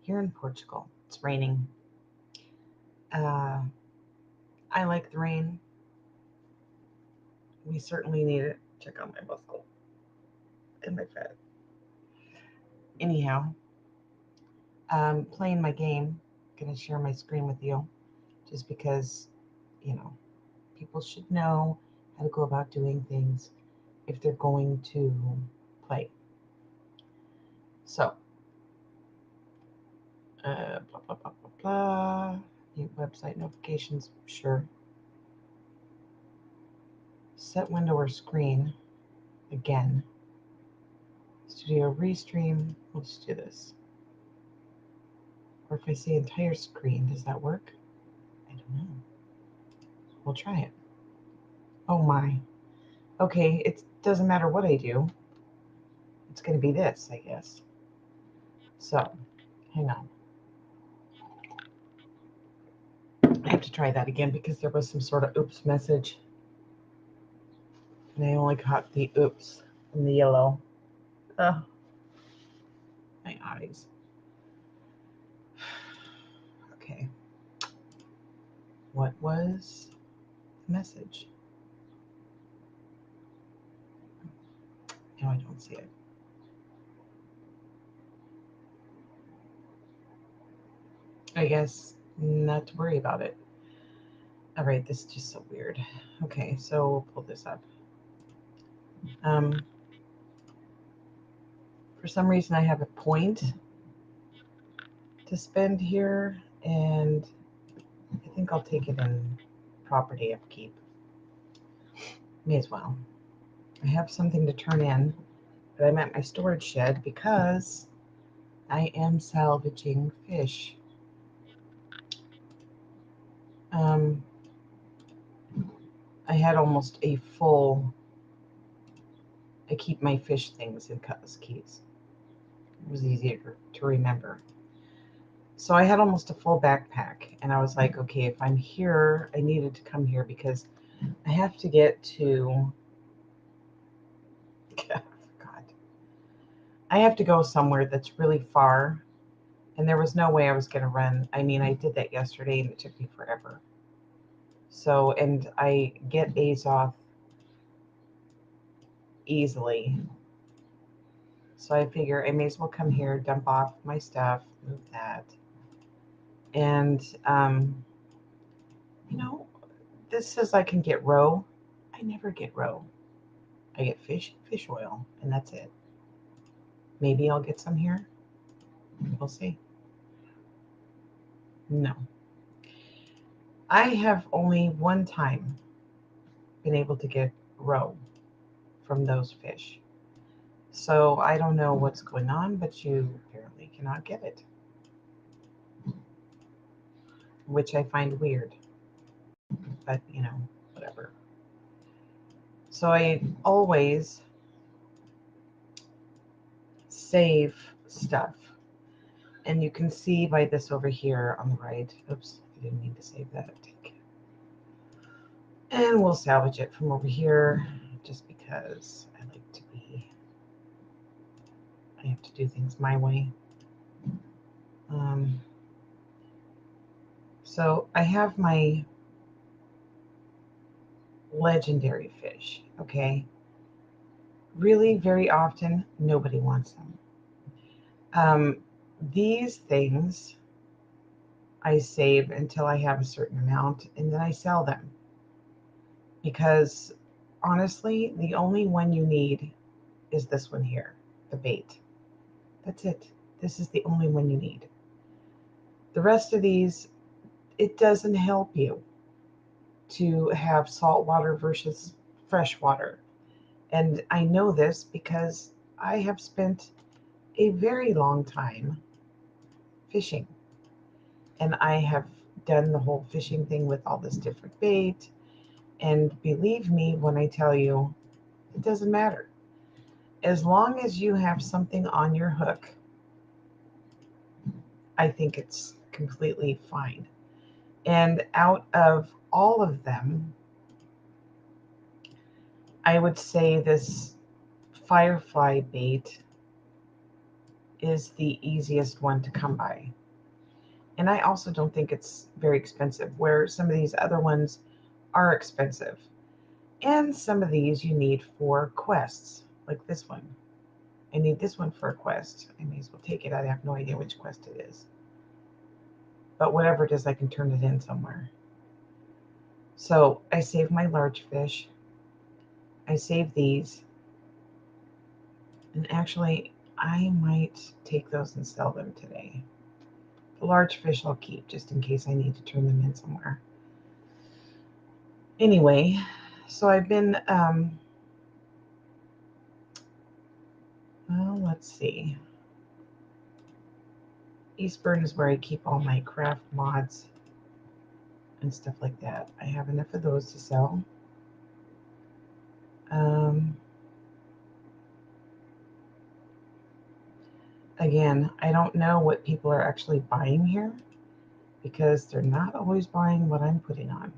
here in Portugal. It's raining. Uh, I like the rain. We certainly need it. Check out my muscle and my fat. Anyhow, playing my game. Gonna share my screen with you just because, you know, people should know how to go about doing things if they're going to play. So, blah, blah, blah, blah, blah. Mute website notifications, sure. Set window or screen, again. Studio restream, let's do this. Or if I say entire screen, does that work? I don't know. We'll try it. Oh my. Okay, it doesn't matter what I do. It's going to be this, I guess. So, hang on. I have to try that again because there was some sort of oops message. And I only caught the oops in the yellow. Ugh, my eyes. Okay. What was the message? No, I don't see it. I guess not to worry about it. All right, this is just so weird. Okay, so we'll pull this up. Um, for some reason, I have a point to spend here, and I think I'll take it in property upkeep. May as well. I have something to turn in, but I'm at my storage shed because I am salvaging fish. Um, I had almost a full. I keep my fish things in Cutlass Keys. It was easier to remember. So I had almost a full backpack, and I was like, okay, if I'm here, I needed to come here because I have to get to. God, I have to go somewhere that's really far, and there was no way I was going to run. I mean, I did that yesterday, and it took me forever. So, and I get Azoth easily. So I figure I may as well come here, dump off my stuff, move that. And, you know, this says I can get roe. I never get roe. I get fish oil, and that's it. Maybe I'll get some here. We'll see. No. I have only one time been able to get roe from those fish. So I don't know what's going on, but you apparently cannot get it, which I find weird. But, whatever. So I always save stuff. And you can see by this over here on the right. Oops, I didn't mean to save that. And we'll salvage it from over here just because I have to do things my way. Um, so I have my legendary fish, okay? Really, very often, nobody wants them. These things I save until I have a certain amount and then I sell them because honestly, the only one you need is this one here, the bait. That's it. This is the only one you need. The rest of these, it doesn't help you to have salt water versus fresh water. And I know this because I have spent a very long time fishing. And I have done the whole fishing thing with all this different bait. And believe me when I tell you, it doesn't matter. As long as you have something on your hook, I think it's completely fine. And out of all of them, I would say this firefly bait is the easiest one to come by. And I also don't think it's very expensive, where some of these other ones are expensive. And some of these you need for quests, like this one. I need this one for a quest. I may as well take it. I have no idea which quest it is. But whatever it is, I can turn it in somewhere. So I save my large fish. I save these. And actually, I might take those and sell them today. The large fish I'll keep just in case I need to turn them in somewhere. Anyway, so I've been, well, let's see. Eastburn is where I keep all my craft mods and stuff like that. I have enough of those to sell. Again, I don't know what people are actually buying here because they're not always buying what I'm putting on.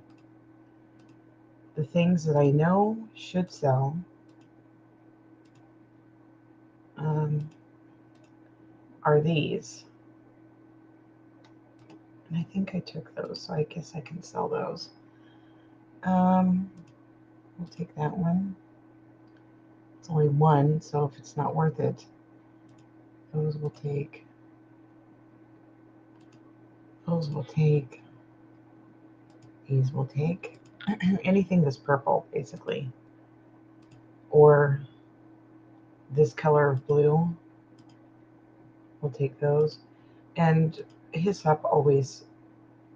The things that I know should sell are these. And I think I took those, so I guess I can sell those. We'll take that one. It's only one, so if it's not worth it, those will take. Those will take. These will take. Anything that's purple, basically. Or this color of blue. We'll take those. And hyssop always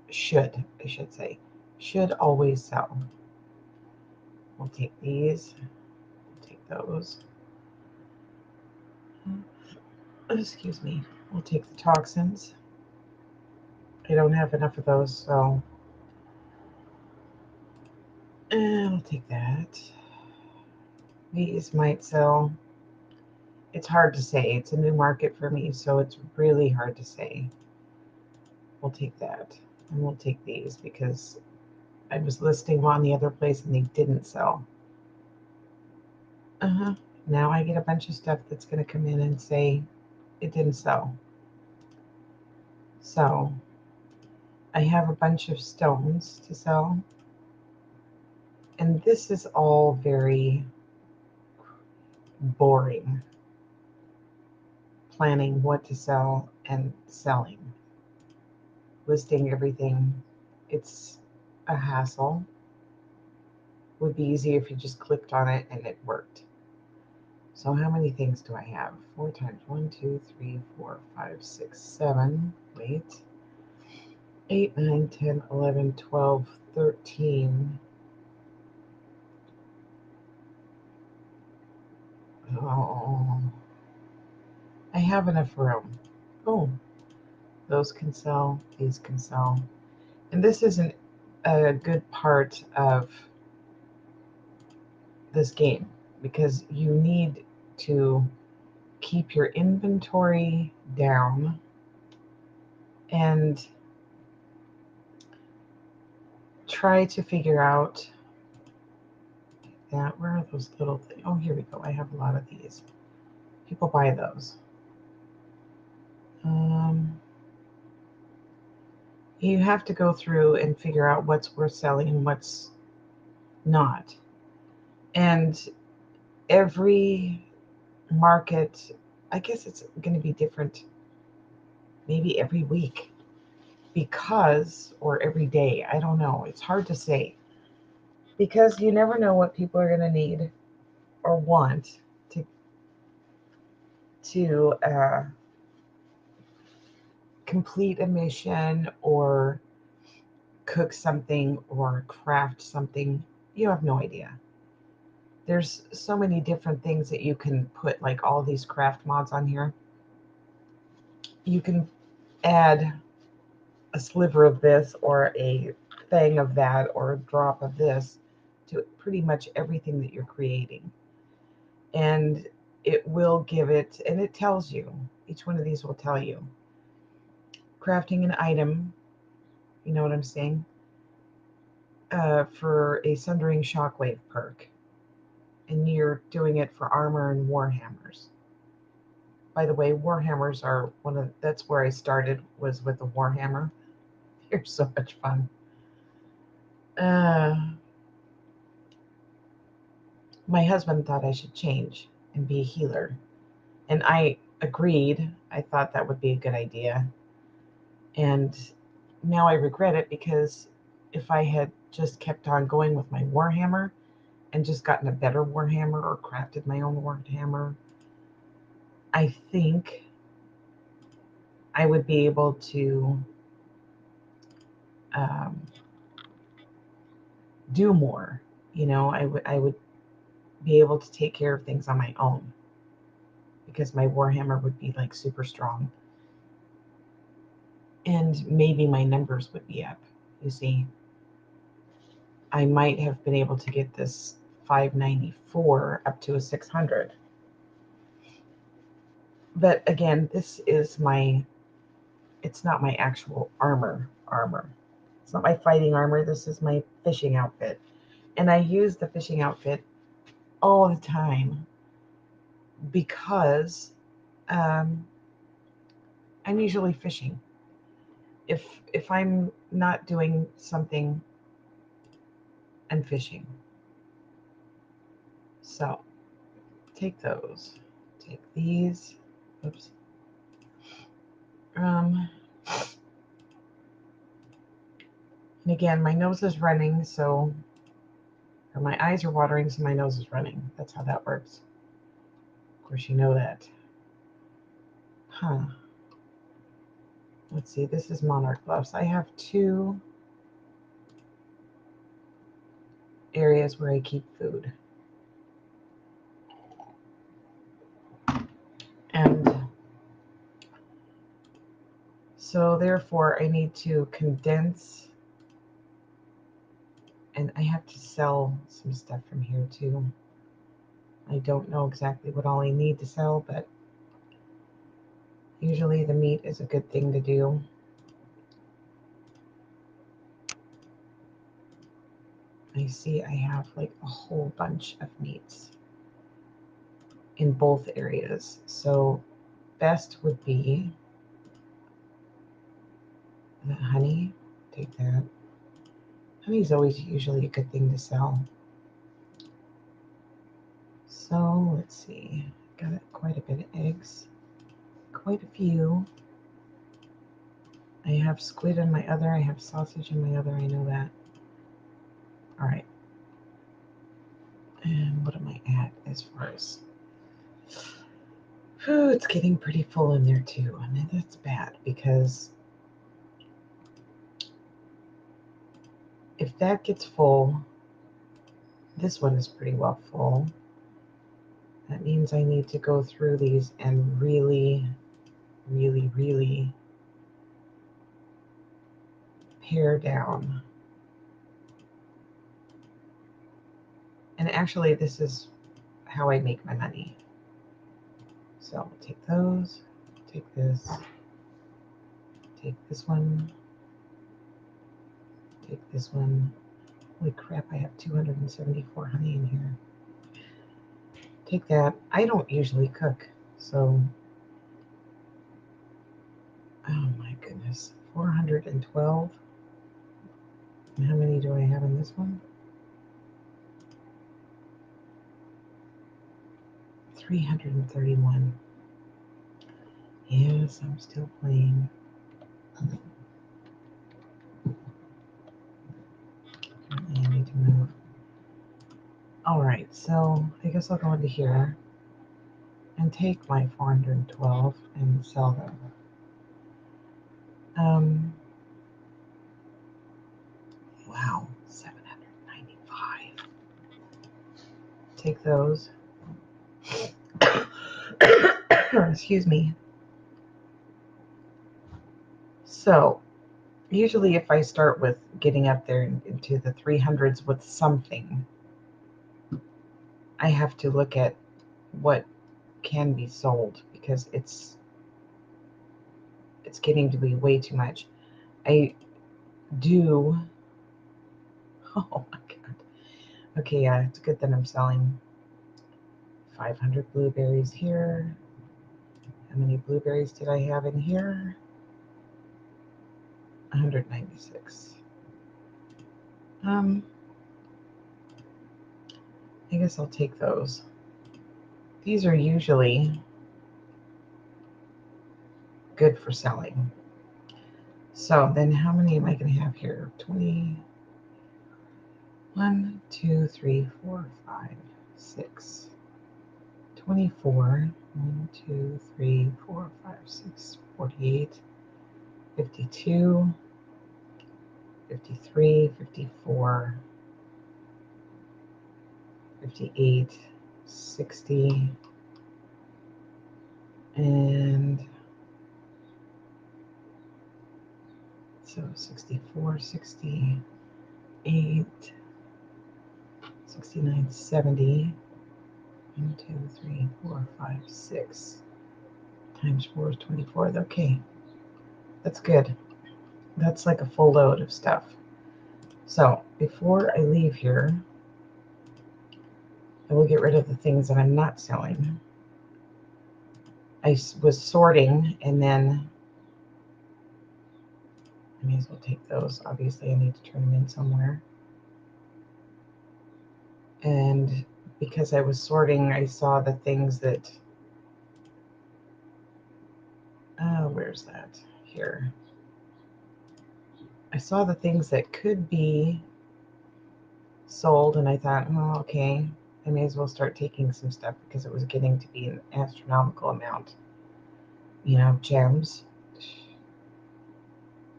should, I should say, should always sell. We'll take these. We'll take those. Excuse me. We'll take the toxins. I don't have enough of those, so I'll take that. These might sell. It's hard to say. It's a new market for me, so it's really hard to say. We'll take that. And we'll take these because I was listing one the other place and they didn't sell. Now I get a bunch of stuff that's going to come in and say it didn't sell. So I have a bunch of stones to sell. And this is all very boring. Planning what to sell and selling. Listing everything. It's a hassle. Would be easier if you just clicked on it and it worked. So how many things do I have? 4 times 1, 2, 3, 4, 5, 6, 7. Wait. 8, 9, 10, 11, 12, 13. Oh, I have enough room. Oh, those can sell. These can sell. And this isn't a good part of this game because you need to keep your inventory down and try to figure out that. Where are those little things? Oh, here we go. I have a lot of these. People buy those. You have to go through and figure out what's worth selling and what's not. And every market, I guess it's going to be different maybe every week or every day. I don't know. It's hard to say because you never know what people are going to need or want to complete a mission or cook something or craft something. You have no idea. There's so many different things that you can put, like all these craft mods on here. You can add a sliver of this or a thing of that or a drop of this to pretty much everything that you're creating. And it will give it, and it tells you, each one of these will tell you. Crafting an item, you know what I'm saying? For a Sundering Shockwave perk. And you're doing it for armor and warhammers. By the way, Warhammers are that's where I started, was with the Warhammer. They're so much fun. My husband thought I should change and be a healer. And I agreed. I thought that would be a good idea. And now I regret it, because if I had just kept on going with my Warhammer and just gotten a better Warhammer or crafted my own Warhammer, I think I would be able to um, do more. I would be able to take care of things on my own, because my Warhammer would be like super strong. And maybe my numbers would be up. You see, I might have been able to get this 594 up to a 600. But again, it's not my actual armor. It's not my fighting armor. This is my fishing outfit. And I use the fishing outfit all the time because um, I'm usually fishing. If I'm not doing something, I'm fishing. So take those. Take these. Oops. And again, my nose is running, or my eyes are watering, so my nose is running. That's how that works. Of course, you know that. Huh. Let's see, this is monarch gloves. I have 2 areas where I keep food. And so therefore I need to condense, and I have to sell some stuff from here too. I don't know exactly what all I need to sell, but usually the meat is a good thing to do. I see I have like a whole bunch of meats in both areas. So best would be the honey. Take that. Honey is always usually a good thing to sell. So let's see. Got quite a bit of eggs. Quite a few. I have squid in my other. I have sausage in my other. I know that. All right. And what am I at as far as... Oh, it's getting pretty full in there too. I mean, that's bad, because if that gets full, this one is pretty well full. That means I need to go through these and really, really, really pare down. And actually, this is how I make my money. So I'll take those, take this, take this one, take this one. Holy crap, I have 274 honey in here. Take that. I don't usually cook, so... Oh my goodness. 412. And how many do I have in this one? 331. Yes, I'm still playing. I need to move. Alright, so I guess I'll go into here and take my 412 and sell them. Wow, 795. Take those. Excuse me. So, usually if I start with getting up there into the 300s with something, I have to look at what can be sold, because it's getting to be way too much. I do... Oh my god. Okay, yeah, it's good that I'm selling 500 blueberries here. How many blueberries did I have in here? 196. I guess I'll take those. These are usually good for selling. So then how many am I going to have here? 20. 1, 2, 3, 4, 5, 6. 24. 1, 2, 3, 4, 5, 6. 48. 52. 53. 54. 58. 60. And so 64, 68, 69, 70. 1, 2, 3, 4, 5, 6. Times 4 is 24. Okay, that's good. That's like a full load of stuff. So before I leave here, I will get rid of the things that I'm not selling. I was sorting, and then I may as well take those. Obviously, I need to turn them in somewhere. And because I was sorting, I saw the things that, where's that? Here. I saw the things that could be sold, and I thought, oh, okay, I may as well start taking some stuff because it was getting to be an astronomical amount. You know, gems.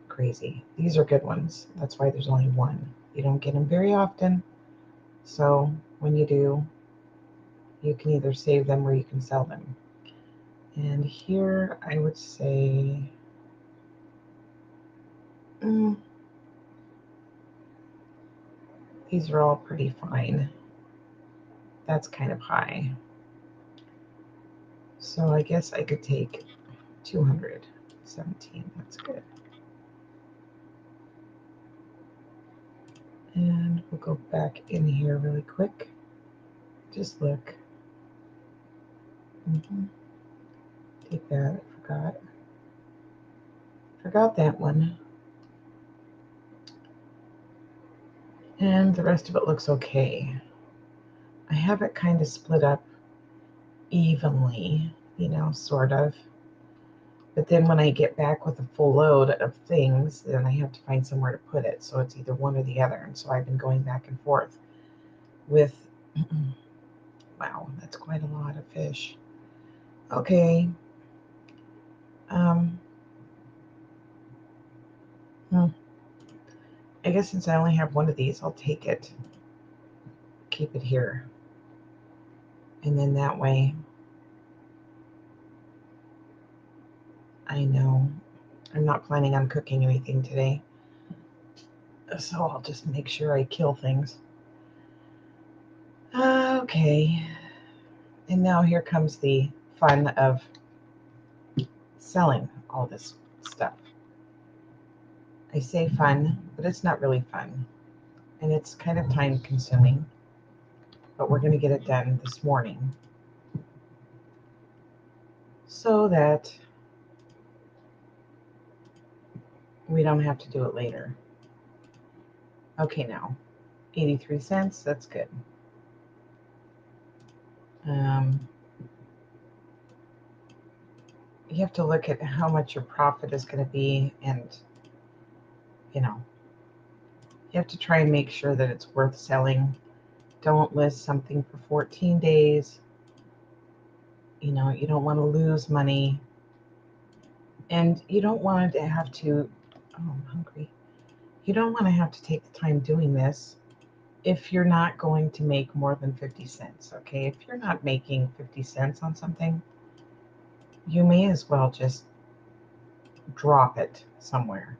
Crazy. These are good ones. That's why there's only one. You don't get them very often. So when you do, you can either save them or you can sell them. And here I would say, these are all pretty fine. That's kind of high. So I guess I could take 217. That's good. And we'll go back in here really quick. Just look. Take that. I forgot. Forgot that one. And the rest of it looks okay. I have it kind of split up evenly, you know, sort of. But then when I get back with a full load of things, then I have to find somewhere to put it. So it's either one or the other. And so I've been going back and forth with, wow, that's quite a lot of fish. Okay. I guess since I only have one of these, I'll take it. Keep it here. And then that way, I know I'm not planning on cooking anything today. So I'll just make sure I kill things. Okay. And now here comes the fun of selling all this stuff. I say fun, but it's not really fun. And it's kind of time consuming. But we're going to get it done this morning so that we don't have to do it later. Okay, now 83 cents. That's good. You have to look at how much your profit is going to be, and you know, you have to try and make sure that it's worth selling. Don't list something for 14 days. You know, you don't want to lose money, and you don't want to have to, oh, I'm hungry. You don't want to have to take the time doing this if you're not going to make more than 50 cents, okay? If you're not making 50 cents on something, you may as well just drop it somewhere.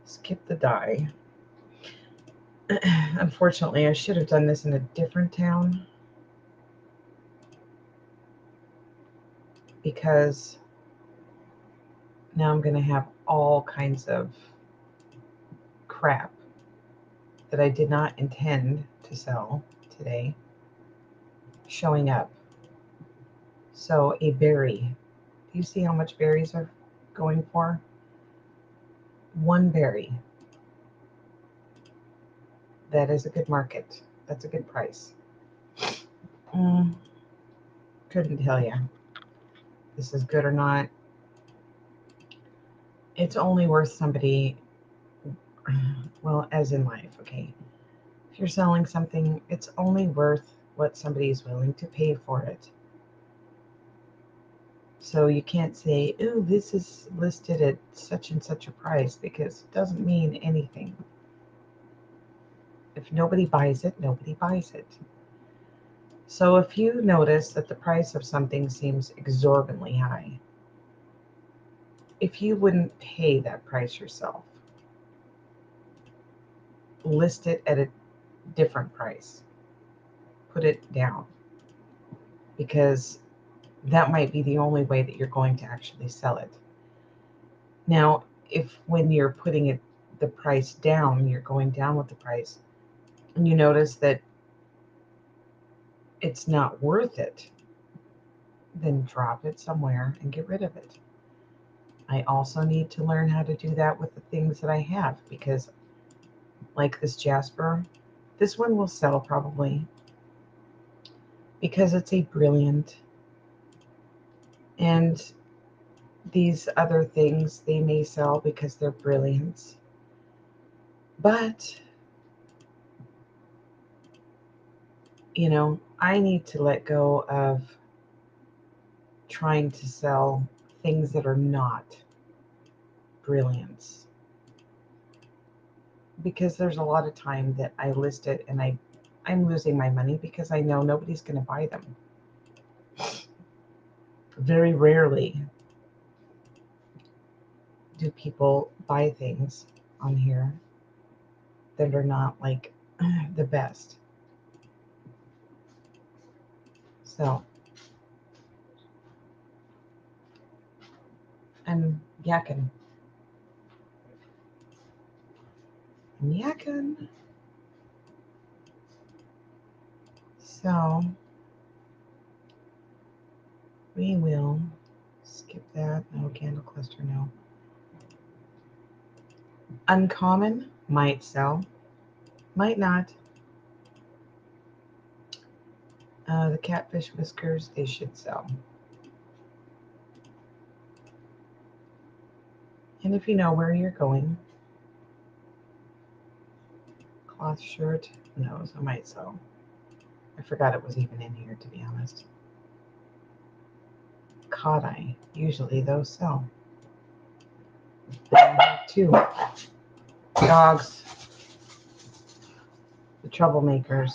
Skip the die. Unfortunately, I should have done this in a different town because now I'm going to have all kinds of crap that I did not intend to sell today showing up. So a berry. Do you see how much berries are going for? One berry. That is a good market. That's a good price. Couldn't tell you this is good or not. It's only worth somebody, well, as in life, okay? If you're selling something, it's only worth what somebody is willing to pay for it. So you can't say, oh, this is listed at such and such a price, because it doesn't mean anything. If nobody buys it, nobody buys it. So if you notice that the price of something seems exorbitantly high, if you wouldn't pay that price yourself, list it at a different price. Put it down, because that might be the only way that you're going to actually sell it. Now, if when you're putting it the price down, you're going down with the price, and you notice that it's not worth it, then drop it somewhere and get rid of it. I also need to learn how to do that with the things that I have, because like this jasper, this one will sell probably because it's a brilliant, and these other things, they may sell because they're brilliants. But, I need to let go of trying to sell things that are not brilliance, because there's a lot of time that I list it and I'm losing my money because I know nobody's going to buy them. Very rarely do people buy things on here that are not like the best. So I'm yakking. I'm yakking. So we will skip that. No candle cluster, no. Uncommon might sell, might not. The catfish whiskers, they should sell. And if you know where you're going, cloth shirt, no, so might sell. I forgot it was even in here, to be honest. Cod eye, usually those sell. I have two dogs, the troublemakers.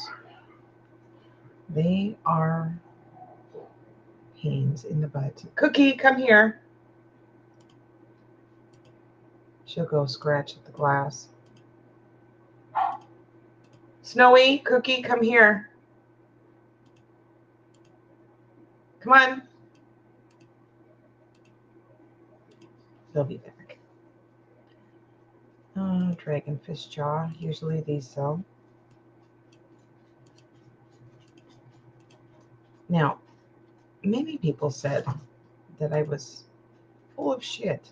They are pains in the butt. Cookie, come here. She'll go scratch at the glass. Snowy, Cookie, come here. Come on. They'll be back. Dragonfish jaw. Usually these sell. Now, many people said that I was full of shit.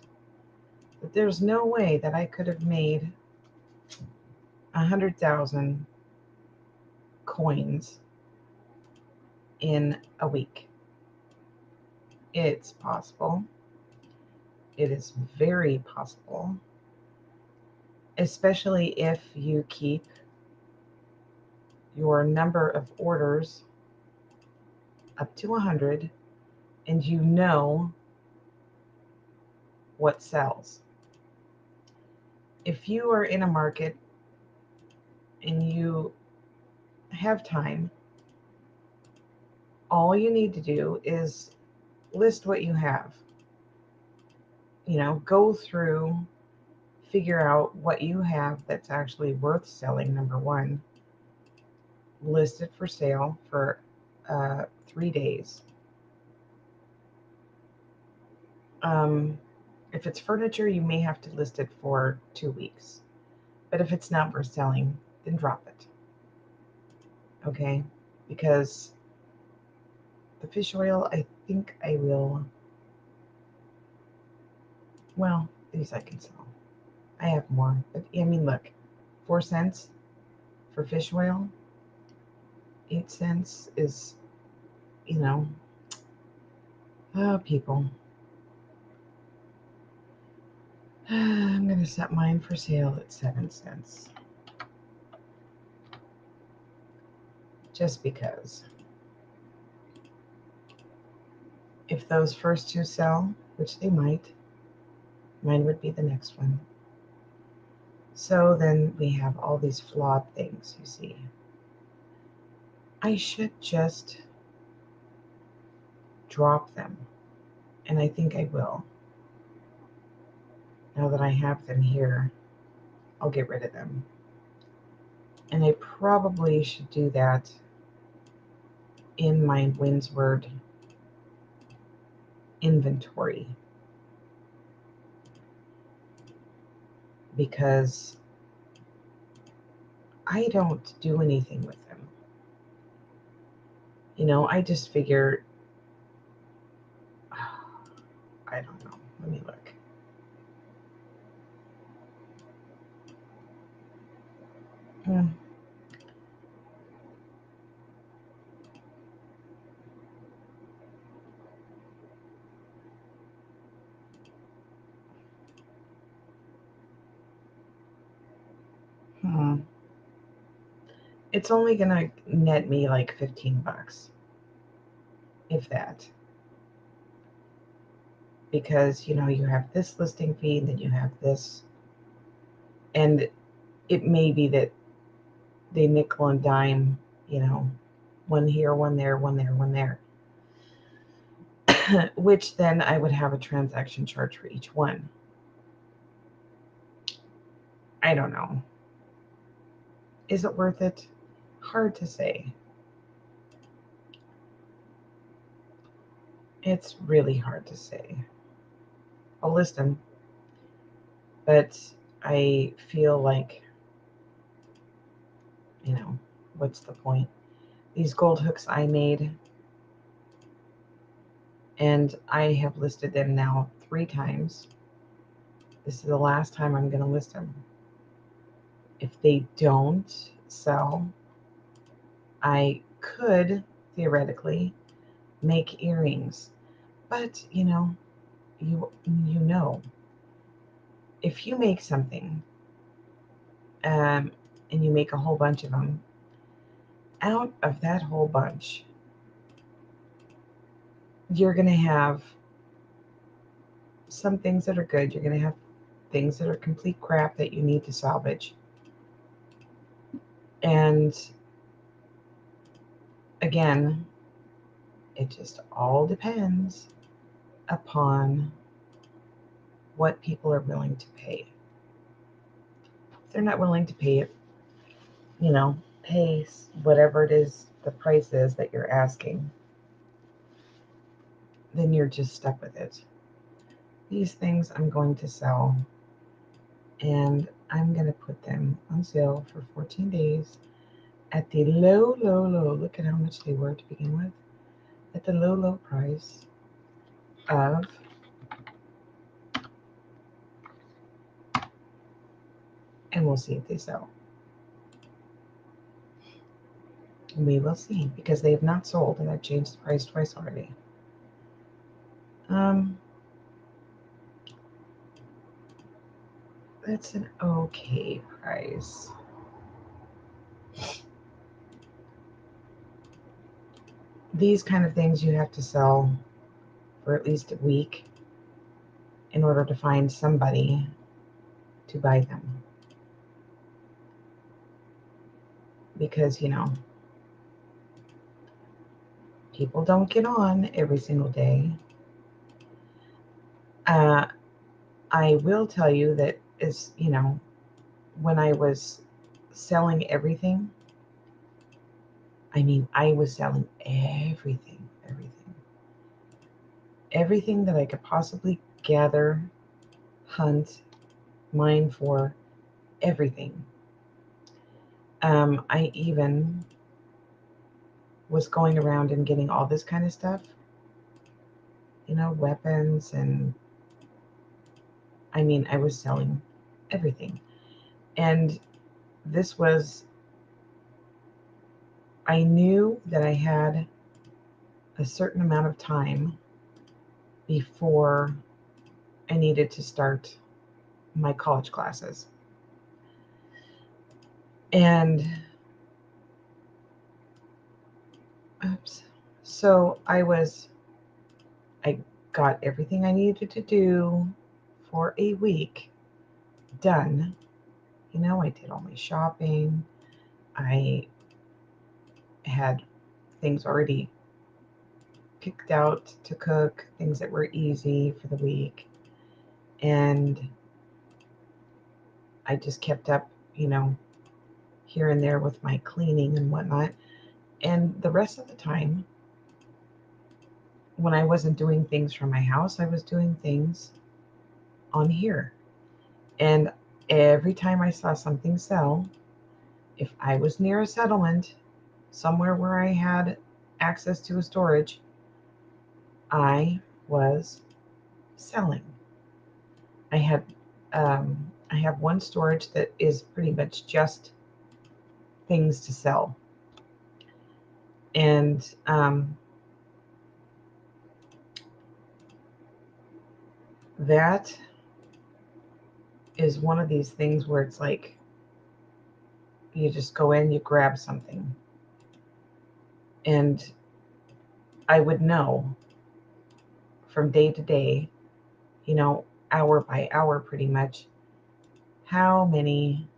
That there's no way that I could have made 100,000 coins in a week. It's possible. It is very possible, especially if you keep your number of orders up to 100 and you know what sells. If you are in a market and you have time, all you need to do is list what you have. Go through, figure out what you have that's actually worth selling, number one. List it for sale for 3 days. If it's furniture, you may have to list it for 2 weeks. But if it's not worth selling, then drop it. Okay? Because the fish oil, I think I will. Well, these I can sell. I have more. But I mean, look, 4 cents for fish oil, 8 cents is, you know, oh, people. I'm going to set mine for sale at 7 cents. Just because. If those first two sell, which they might, mine would be the next one. So then we have all these flawed things, you see. I should just drop them, and I think I will. Now that I have them here, I'll get rid of them. And I probably should do that in my Winsword inventory, because I don't do anything with them. You know, I just figure, I don't know. Let me look. Hmm. Hmm. It's only gonna net me like $15, if that. Because, you know, you have this listing fee, and then you have this. And it may be that they nickel and dime, you know, one here, one there, one there, one there. Which then I would have a transaction charge for each one. I don't know. Is it worth it? Hard to say. It's really hard to say. I'll list them, but I feel like, you know, what's the point? These gold hooks I made, and I have listed them now 3 times. This is the last time I'm going to list them. If they don't sell, I could theoretically make earrings. But, you know, if you make something, and you make a whole bunch of them, out of that whole bunch, you're going to have some things that are good. You're going to have things that are complete crap that you need to salvage. And again, it just all depends upon what people are willing to pay. If they're not willing to pay it, you know, pay whatever it is, the price is that you're asking, then you're just stuck with it. These things I'm going to sell, and I'm going to put them on sale for 14 days at the low, look at how much they were to begin with, at the low price of and we'll see if they sell. We will see, because they have not sold, and I've changed the price twice already. That's an okay price. These kind of things you have to sell for at least a week in order to find somebody to buy them. Because, you know, people don't get on every single day. I will tell you that, is, you know, when I was selling everything, I mean, I was selling everything that I could possibly gather, hunt, mine for, everything. I even was going around and getting all this kind of stuff weapons, and I mean, I was selling everything. And this was, I knew that I had a certain amount of time before I needed to start my college classes. And oops. So I got everything I needed to do for a week done. I did all my shopping. I had things already picked out to cook, things that were easy for the week. And I just kept up, here and there with my cleaning and whatnot. And the rest of the time, when I wasn't doing things from my house, I was doing things on here. And every time I saw something sell, if I was near a settlement, somewhere where I had access to a storage, I was selling. I had I have one storage that is pretty much just things to sell, and that is one of these things where it's like you just go in, you grab something, and I would know from day to day, hour by hour, pretty much, how many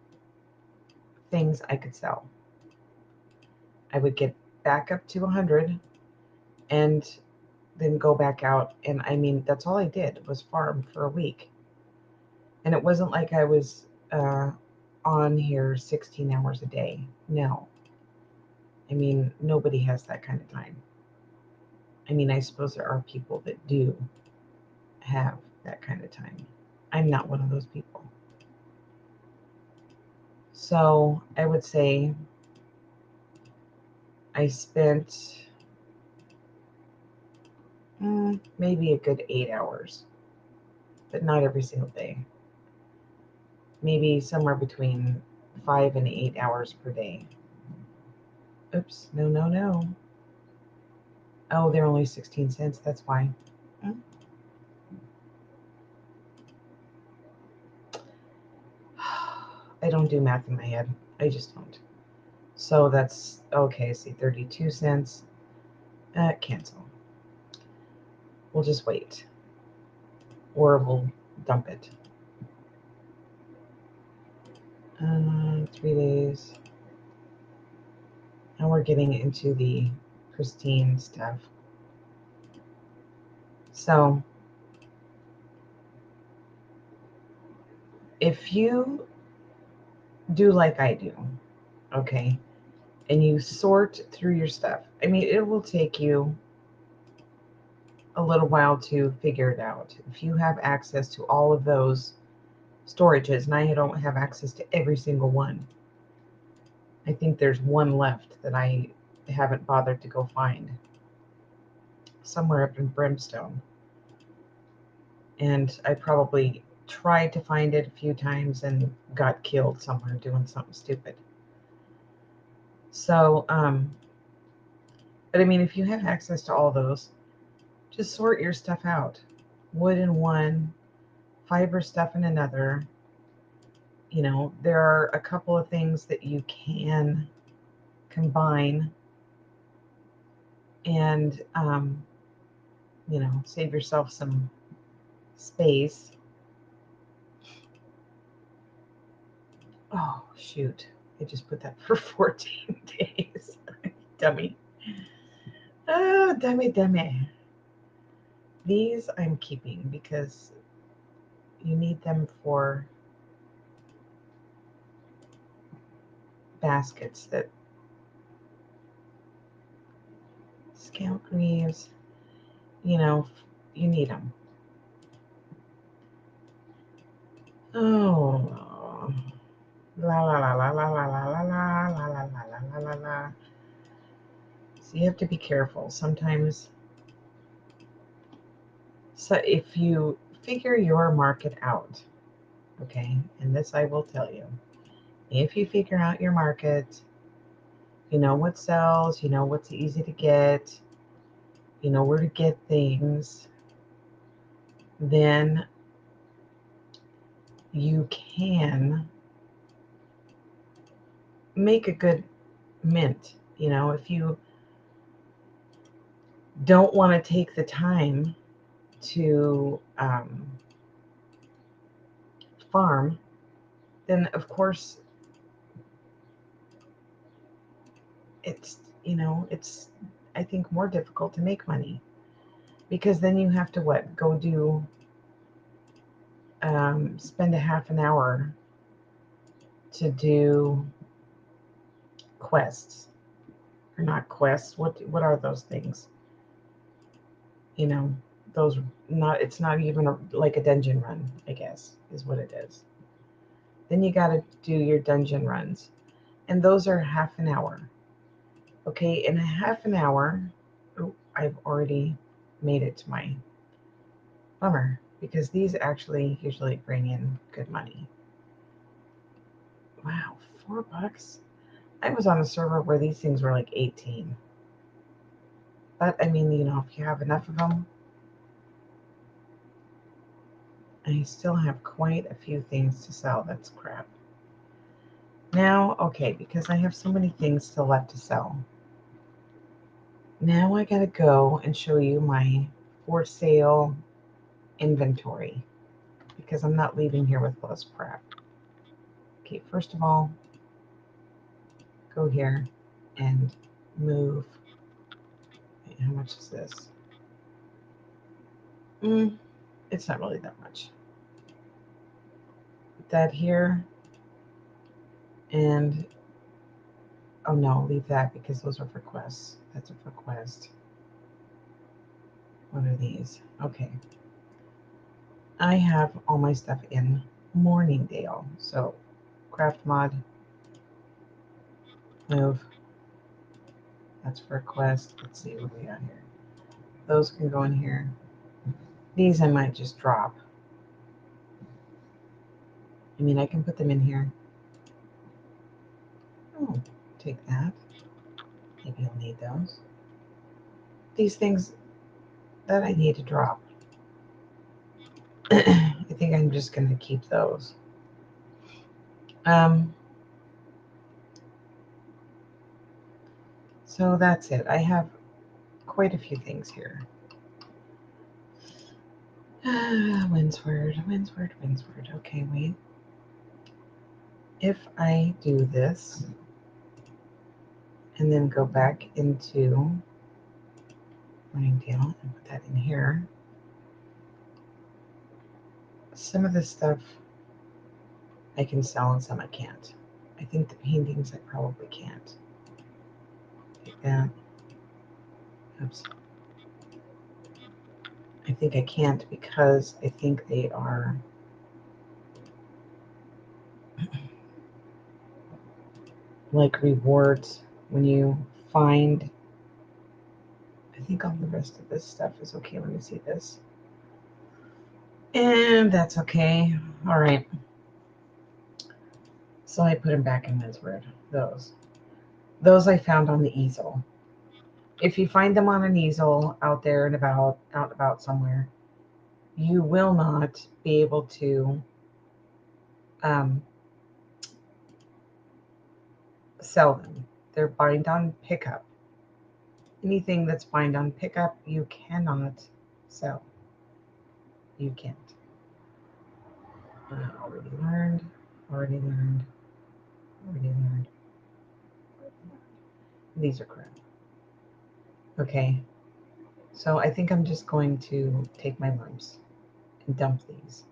things I could sell. I would get back up to 100 and then go back out. And I mean, that's all I did was farm for a week. And it wasn't like I was on here 16 hours a day. No. I mean, nobody has that kind of time. I mean, I suppose there are people that do have that kind of time. I'm not one of those people. So I would say I spent maybe a good 8 hours, but not every single day. Maybe somewhere between 5 and 8 hours per day. Oops, no, no, no. Oh, they're only 16 cents. That's why. I don't do math in my head. I just don't. So that's okay. See, 32 cents. Cancel. We'll just wait. Or we'll dump it. 3 days. Now we're getting into the pristine stuff. So if you do like I do, okay, and you sort through your stuff, I mean, it will take you a little while to figure it out. If you have access to all of those storages, and I don't have access to every single one, I think there's one left that I haven't bothered to go find somewhere up in Brimstone. And I probably tried to find it a few times and got killed somewhere doing something stupid. So, but I mean, if you have access to all those, just sort your stuff out. Wood in one, fiber stuff in another. There are a couple of things that you can combine and, save yourself some space. Oh, shoot. I just put that for 14 days. Dummy. Oh, dummy. These I'm keeping because you need them for baskets that Scout Greaves, you need them. Oh, la la la la la la la la la la la la la la la. So you have to be careful. Sometimes So if you figure your market out, okay, and this I will tell you, if you figure out your market, you know what sells, you know what's easy to get, you know where to get things, then you can make a good mint. You know, if you don't want to take the time to farm, then of course it's, you know, it's, I think, more difficult to make money, because then you have to what, go do spend a half an hour to do quests, or not quests, what are those things, you know, those, not, it's not even like a dungeon run, I guess is what it is. Then you got to do your dungeon runs, and those are half an hour. Okay, in a half an hour, oh, I've already made it to my, bummer, because these actually usually bring in good money. Wow, $4. I was on a server where these things were like 18. But I mean, you know, if you have enough of them, I still have quite a few things to sell. That's crap. Now, okay, because I have so many things still left to sell. Now I gotta go and show you my for sale inventory, because I'm not leaving here with less crap. Okay, first of all, go here and move. Wait, how much is this? It's not really that much. Put that here, and oh no, leave that because those are for quests. That's a for quest. What are these? Okay. I have all my stuff in Morningdale. So craft mod, move. That's for a quest. Let's see what we got here. Those can go in here. These I might just drop. I mean, I can put them in here. Oh, take that. Maybe I'll need those. These things that I need to drop. I think I'm just going to keep those. So that's it. I have quite a few things here. Windsward. Okay, wait. If I do this and then go back into Morningdale and put that in here, some of this stuff I can sell and some I can't. I think the paintings I probably can't. Take that. Oops. I think I can't because I think they are like rewards when you find. I think all the rest of this stuff is okay. Let me see this. And that's okay. All right. So I put them back in Windsward. Those I found on the easel. If you find them on an easel out there and out and about somewhere, you will not be able to sell them. They're bind on pickup. Anything that's bind on pickup, you cannot sell. You can't. Already learned. These are crap. Okay. So I think I'm just going to take my lumps and dump these,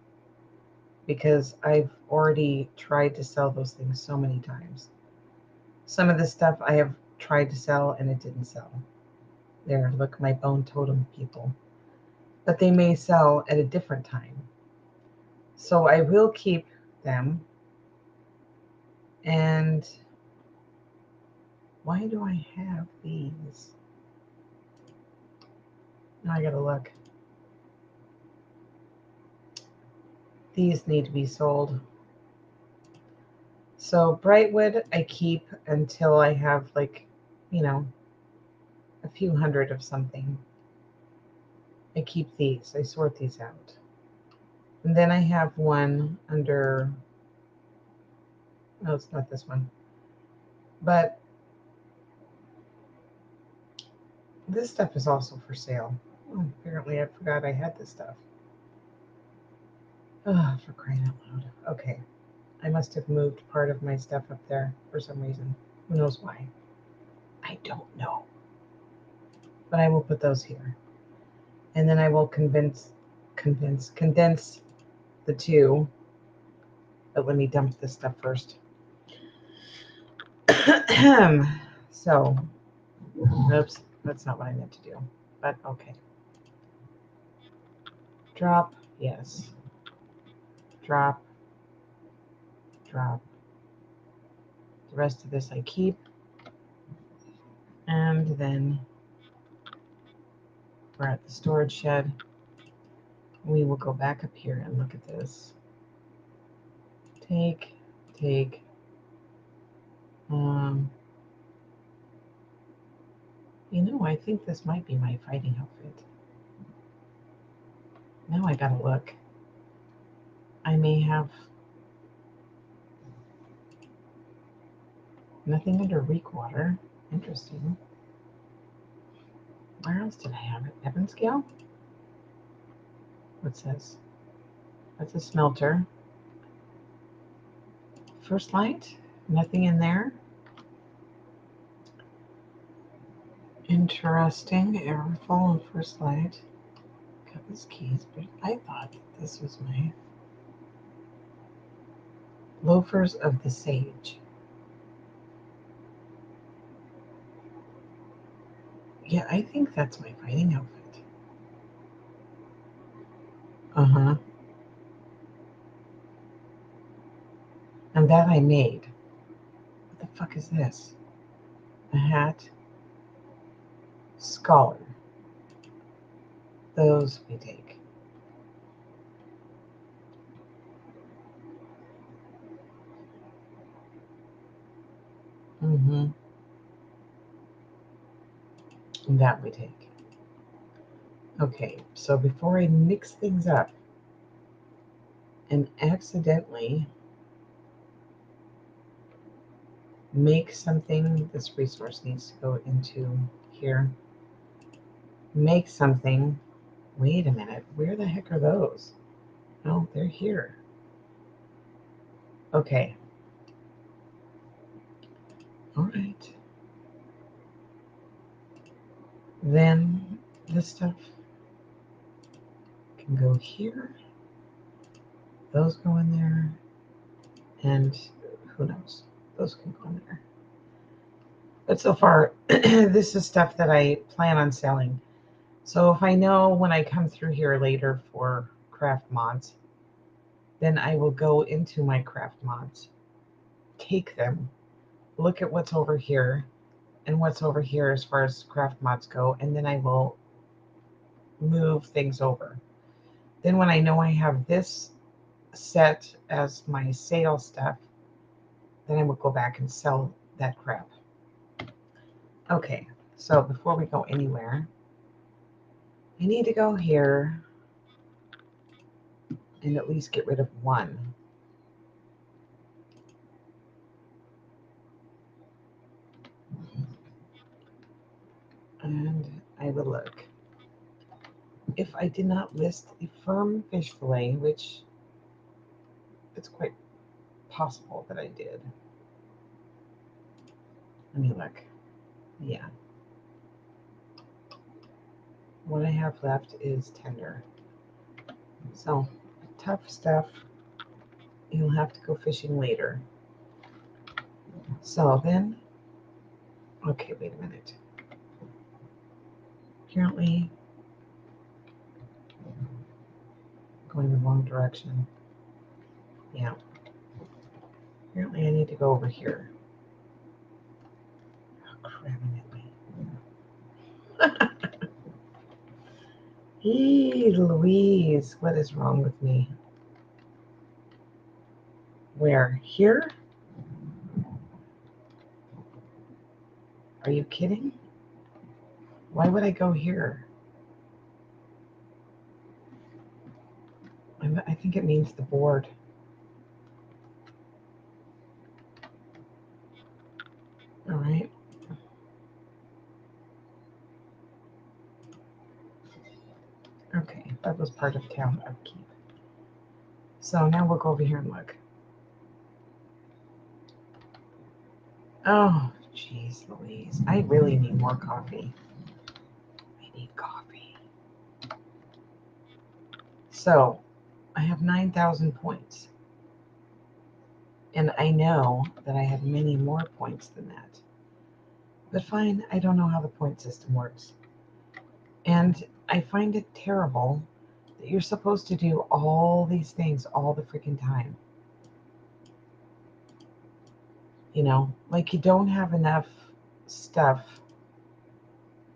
because I've already tried to sell those things so many times. Some of the stuff I have tried to sell and it didn't sell. There, look, my bone totem people. But they may sell at a different time. So I will keep them. And why do I have these? Now I gotta look. These need to be sold. So Brightwood I keep until I have like, you know, a few hundred of something. I keep these. I sort these out. And then I have one under, no, it's not this one. But this stuff is also for sale. Oh, apparently I forgot I had this stuff. Oh, for crying out loud. Okay. I must have moved part of my stuff up there for some reason. Who knows why? I don't know. But I will put those here. And then I will condense the two. But let me dump this stuff first. So, oops, that's not what I meant to do. But okay. Drop, yes. Drop, drop. The rest of this I keep. And then we're at the storage shed. We will go back up here and look at this. Take. You know, I think this might be my fighting outfit. Now I gotta look. I may have nothing under Reekwater. Interesting. Where else did I have it? Evanscale? What's this? That's a smelter. First Light? Nothing in there. Interesting. Airfall and First Light. Got these keys, but I thought that this was my Loafers of the Sage. Yeah, I think that's my fighting outfit. Uh-huh. And that I made. What the fuck is this? A hat. Scholar. Those we take. Mm-hmm. And that we take. Okay, so before I mix things up and accidentally make something, this resource needs to go into here. Make something. Wait a minute, where the heck are those? Oh, they're here. Okay. All right. Then this stuff can go here. Those go in there. And who knows? Those can go in there. But so far, this is stuff that I plan on selling. So if I know when I come through here later for craft mods, then I will go into my craft mods, take them, look at what's over here and what's over here as far as craft mods go, and then I will move things over. Then when I know I have this set as my sale stuff, then I will go back and sell that crap. Okay, so before we go anywhere, I need to go here and at least get rid of one. And I will look. If I did not list the firm fish fillet, which it's quite possible that I did. Let me look. Yeah. What I have left is tender. So, tough stuff. You'll have to go fishing later. So then, okay, wait a minute. Apparently, going the wrong direction. Yeah. Apparently, I need to go over here. Oh, cramming at me. Hey, Louise, what is wrong with me? Where? Here? Are you kidding? Why would I go here? I think it means the board. All right. Okay, that was part of town upkeep. So now we'll go over here and look. Oh, jeez Louise. I really need more coffee. I need coffee. So I have 9,000 points. And I know that I have many more points than that. But fine, I don't know how the point system works. And I find it terrible that you're supposed to do all these things all the freaking time. You know, like you don't have enough stuff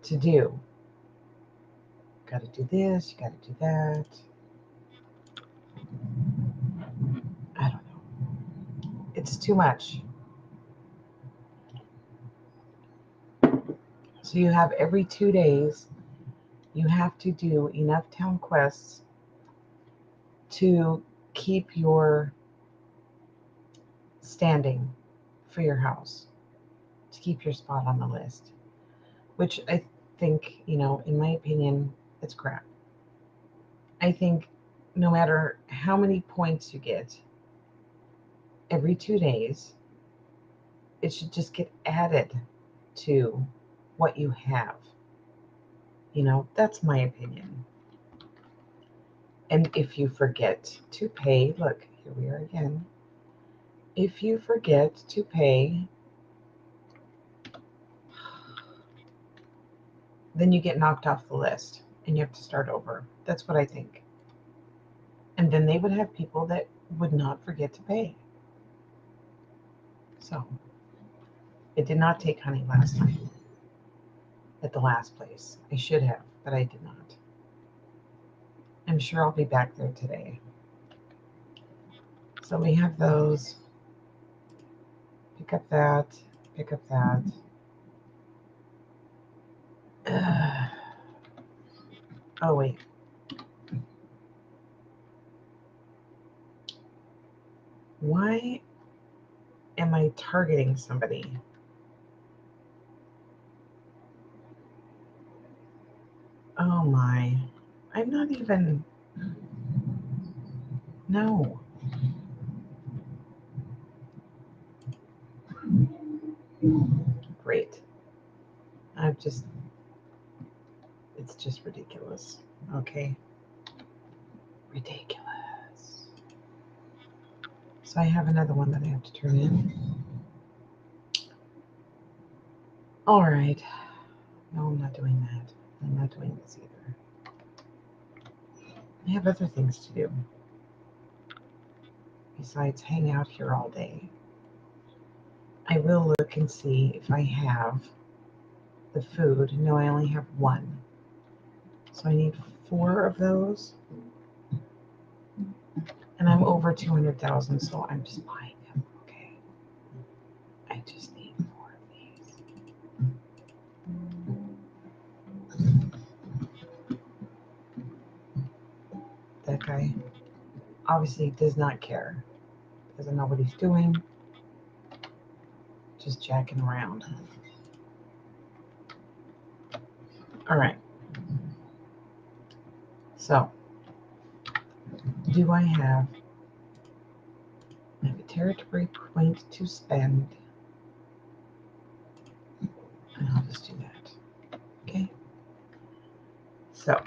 to do. Gotta do this, you gotta do that. I don't know. It's too much. So you have every 2 days, you have to do enough town quests to keep your standing for your house, to keep your spot on the list, which I think, in my opinion, it's crap. I think no matter how many points you get, every 2 days, it should just get added to what you have. That's my opinion. And if you forget to pay, look, here we are again. If you forget to pay, then you get knocked off the list and you have to start over. That's what I think. And then they would have people that would not forget to pay. So it did not take honey last time at the last place. I should have, but I did not. I'm sure I'll be back there today. So we have those. Pick up that. Pick up that. Oh, wait. Why am I targeting somebody? Oh my. I'm not even. No. Great. It's just ridiculous. Okay. Ridiculous. So I have another one that I have to turn in. All right. No, I'm not doing that. I'm not doing this either. I have other things to do besides hang out here all day. I will look and see if I have the food. No, I only have one. So I need 4 of those. And I'm over 200,000, so I'm just buying them. Okay. I just need 4 of these. That guy obviously does not care. Doesn't know what he's doing. Just jacking around. All right. So, do I have a territory point to spend? And I'll just do that. Okay. So,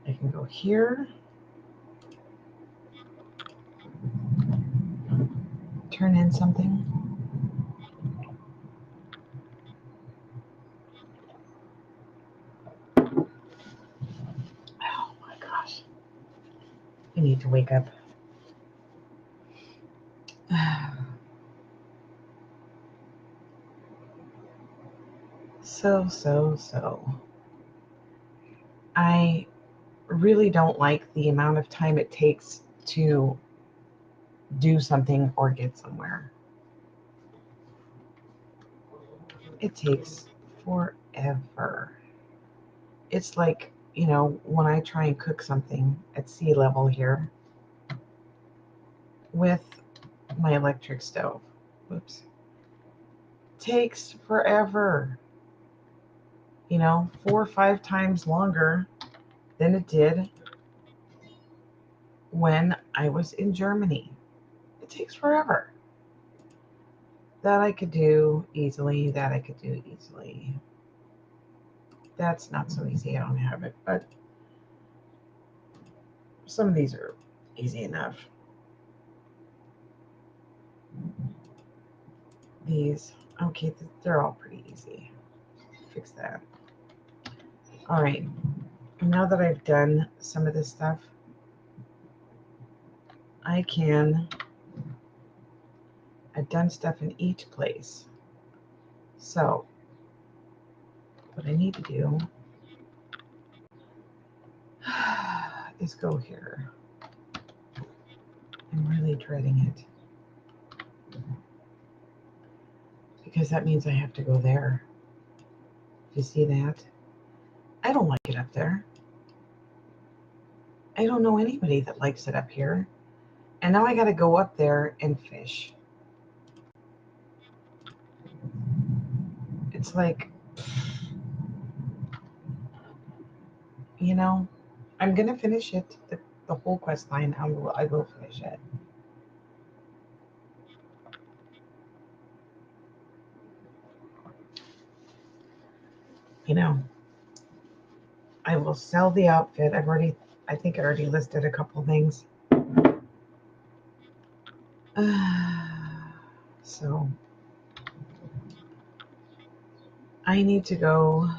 I can go here. Turn in something. Oh my gosh. I need to wake up. So. I really don't like the amount of time it takes to do something or get somewhere. It takes forever. It's like, you know, when I try and cook something at sea level here with my electric stove. Whoops. Takes forever. You know, 4 or 5 times longer than it did when I was in Germany. It takes forever. That I could do easily. That I could do easily. That's not so easy. I don't have it, but some of these are easy enough. These, okay, they're all pretty easy. Fix that. All right, now that I've done some of this stuff, I've done stuff in each place. So what I need to do is go here. I'm really dreading it because that means I have to go there. Do you see that? I don't like it up there. I don't know anybody that likes it up here. And now I got to go up there and fish. It's like, you know, I'm going to finish it. The whole quest line, I will finish it. You know, I will sell the outfit. I think I already listed a couple things. So I need to go,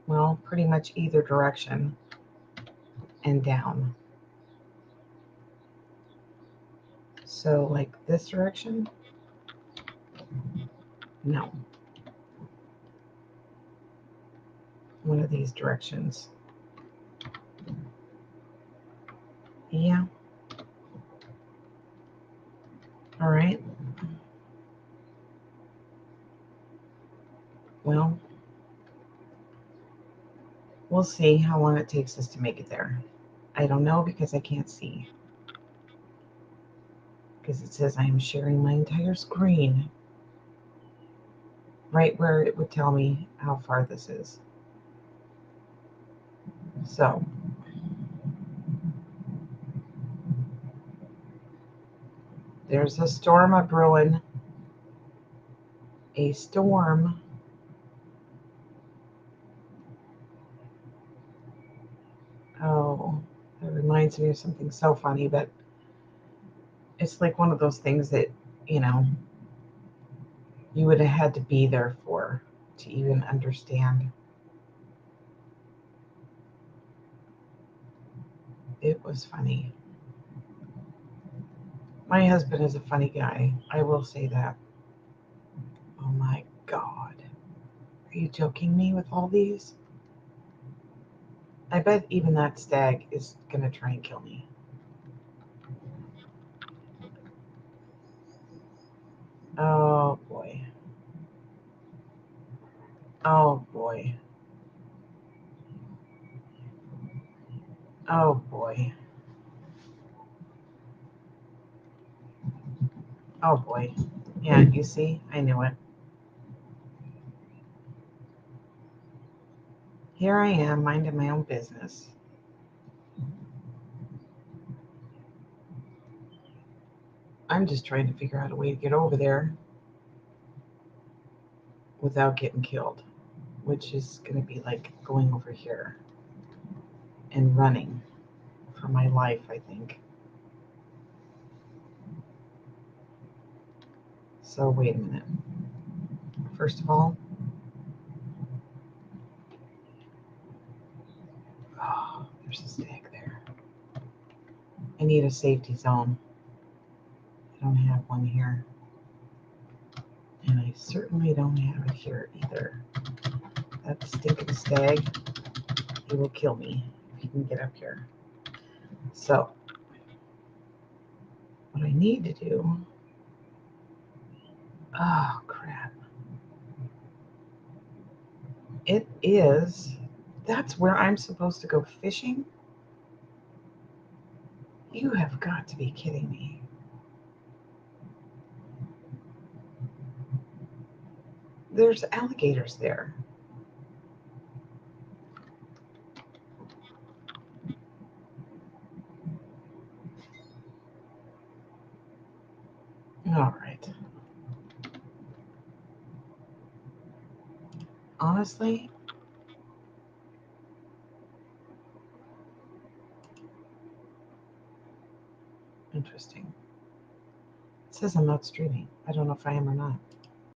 well, pretty much either direction and down. So like this direction? No. One of these directions. Yeah. All right. Well, we'll see how long it takes us to make it there. I don't know because I can't see. Because it says I am sharing my entire screen. Right where it would tell me how far this is. So, there's a storm a brewing. A storm. Oh, that reminds me of something so funny, but it's like one of those things that, you know, you would have had to be there for to even understand. It was funny. My husband is a funny guy. I will say that. Oh my God. Are you joking me with all these? I bet even that stag is going to try and kill me. Oh boy. Oh boy. Oh boy. Oh boy. Yeah, you see? I knew it. Here I am, minding my own business. I'm just trying to figure out a way to get over there without getting killed, which is going to be like going over here and running for my life, I think. So wait a minute. First of all, oh, there's a stag there. I need a safety zone. I don't have one here. And I certainly don't have it here either. That stinking stag. He will kill me if he can get up here. So what I need to do, oh crap. It is, that's where I'm supposed to go fishing? You have got to be kidding me. There's alligators there. All right. Honestly, interesting. It says I'm not streaming. I don't know if I am or not.